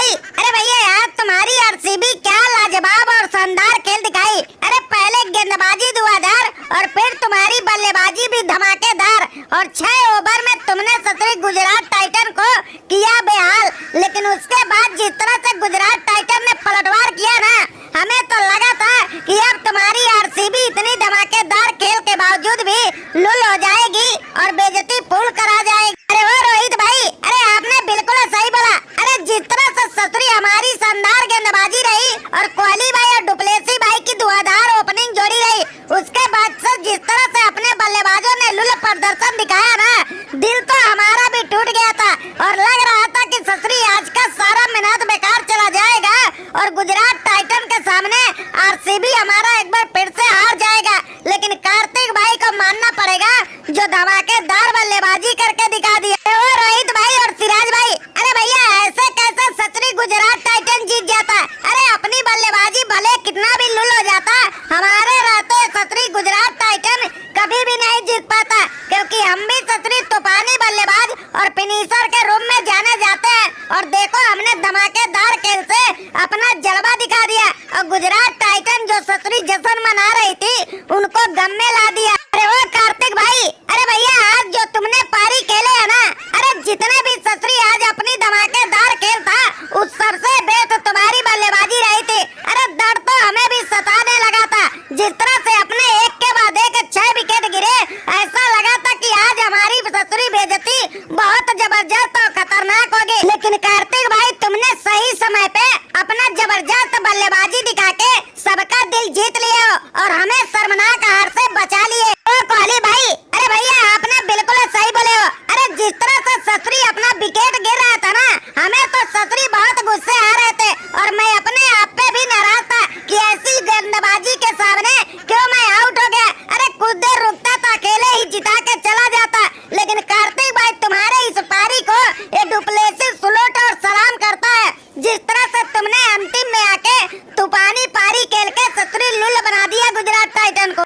भाई। अरे भैया यार तुम्हारी आरसीबी क्या लाजवाब और शानदार खेल दिखाई। अरे पहले गेंदबाजी धुआंधार और फिर तुम्हारी बल्लेबाजी भी धमाकेदार और 6 ओवर में तुमने सतरी गुजरात टाइटन को किया बेहाल। लेकिन उसके बाद जिस तरह से गुजरात टाइटन ने पलटवार किया ना, हमें तो लगा था कि अब तुम्हारी आरसीबी इतनी धमाकेदार खेल के बावजूद भी लुल हो जाएगी और बेइज्जती पूर्ण करा जाएगी। अरे वो रोहित भाई, अरे आपने बिल्कुल सही बोला। अरे जिस तरह से सतरी हमारी शानदार गेंदबाजी रही और कोहली भाई और डुप्लेसी भाई की धुआंधार ओपनिंग जोड़ी रही, उसके बाद से जिस तरह से अपने बल्लेबाजों ने लुल प्रदर्शन दिखाया ना, दिल तो हमारा भी टूट गया था और लग रहा था कि सतरी आज का सारा मेहनत बेकार चला जाएगा और गुजरात टाइटन के सामने आरसीबी हमारा एक बार फिर से हार जाएगा। लेकिन कार्तिक भाई को मानना पड़ेगा जो धमाकेदार बल्लेबाजी करके दिखा दिया। वो रोहित भाई और सिराज भाई, अरे भैया ऐसे कैसे सतरी गुजरात टाइटन जीत जाता? अरे अपनी बल्लेबाजी भले कितना भी लुल हो जाता, हमारे रहते सतरी गुजरात टाइटन कभी भी नहीं जीत पाता, क्योंकि हम भी सतरी तूफानी बल्लेबाज और फिनिशर के रूप में जाने जाते हैं। और देखो हमने धमाकेदार खेल से अपना जलवा दिखा दिया और गुजरात टाइटन जो सतरी जश्न मना रही थी उनको गम में ला दिया। अरे वो कार्तिक भाई, अरे भैया आज जो तुमने पारी खेले है ना, अरे जितने भी सतरी आज अपनी धमाकेदार खेल था उस सबसे बेहतर तुम्हारी बल्लेबाजी रही थी। अरे दर्द तो हमें भी सताने लगा था, जिस तरह से अपने एक के बाद एक 6 विकेट गिरे, ऐसा लगा था कि आज हमारी सतरी बेइज्जती बहुत जबरदस्त और खतरनाक होगी। लेकिन कार्तिक भाई तुमने सही समय पे अपना जबरदस्त बल्लेबाजी दिखा के सबका दिल जीत लिया और हमें शर्मनाक हार से बचा लिए। ओ कोहली भाई, अरे भैया आपने बिल्कुल सही बोले हो। अरे जिस तरह से सतरी अपना विकेट गिर रहा था ना, हमें तो सतरी बहुत गुस्से आ रहे थे और मैं अपने आप पे भी नाराज था कि ऐसी गेंदबाजी के सामने क्यों मैं आउट हो गया। अरे कुछ देर रुकता था, अकेले ही जिता के चला जाता। लेकिन कार्तिक भाई तुम्हारे इस पारी को ये डुप्लेसी सलूट और सलाम करता है। जिस तरह से तुमने अंतिम में आके तूफानी पारी खेल के सतरी लुल बना दिया गुजरात टाइटन को।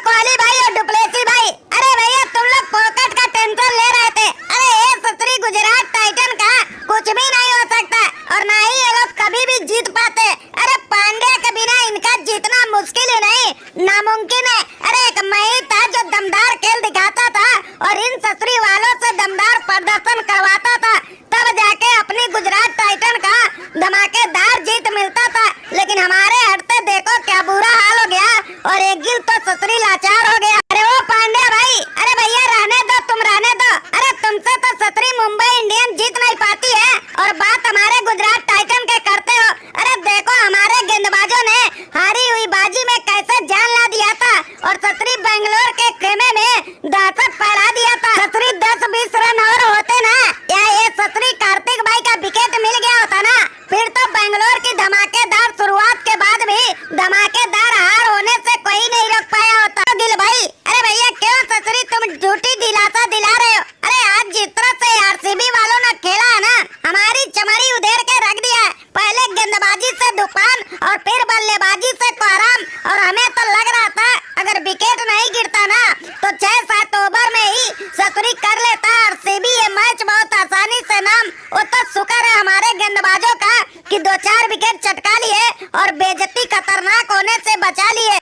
कोहली भाई और डुप्लेसी भाई, अरे भैया तुम लोग पॉकेट का टेंशन ले रहे थे। अरे ये सतरी गुजरात टाइटन का कुछ भी नहीं हो सकता और ना ही ये लोग कभी भी जीत पाते। अरे पांड्या के बिना इनका जीतना मुश्किल ही नहीं, नामुमकिन है। अरे एक मैं था जो दमदार खेल दिखाता था और इन सतरी वालों से दमदार प्रदर्शन करवाता था, तब जाके अपनी गुजरात टाइटन का धमाकेदार जीत मिलता था। लेकिन हमारे हटते देखो क्या बुरा हाल हो गया और एक गिल तो सतरी लाचार हो गया। अरे वो पांड्या भाई, अरे भैया रहने दो, तुम रहने दो। अरे तुमसे तो सतरी मुंबई इंडियन जीत नहीं पाती है और बात हमारे गुजरात टाइटन के करते हो। अरे देखो हमारे गेंदबाजों ने हारी हुई बाजी में कैसे जान ला दिया था और सतरी बेंगलोर के खेमे में दहशत फैला दिया था। सतरी 10-20 रन और होते ना, या ये सतरी कार्तिक भाई का विकेट मिल गया होता ना, फिर तो बेंगलोर की धमाकेदार शुरुआत के बाद भी धमाकेदार हार होने से कोई नहीं रोक पाया होता। तो गिल भाई, अरे भैया क्यों सतरी तुम झूठी दिलासा दिला रहे हो? अरे आज जिस तरह से आरसीबी वालों ने खेला है ना, हमारी चमड़ी उधेड़ के रख दिया है। पहले गेंदबाजी से तूफान और फिर बल्लेबाजी से कोहराम, और हमें तो लग रहा था अगर विकेट नहीं गिरता ना तो 6-7 ओवर में ही सतरी कर लेता आरसीबी ये मैच बहुत आसानी से। नाम वो तो शुक्र है हमारे गेंदबाजों का कि 2-4 विकेट चटका लिए और बेइज्जती खतरनाक होने से बचा लिए।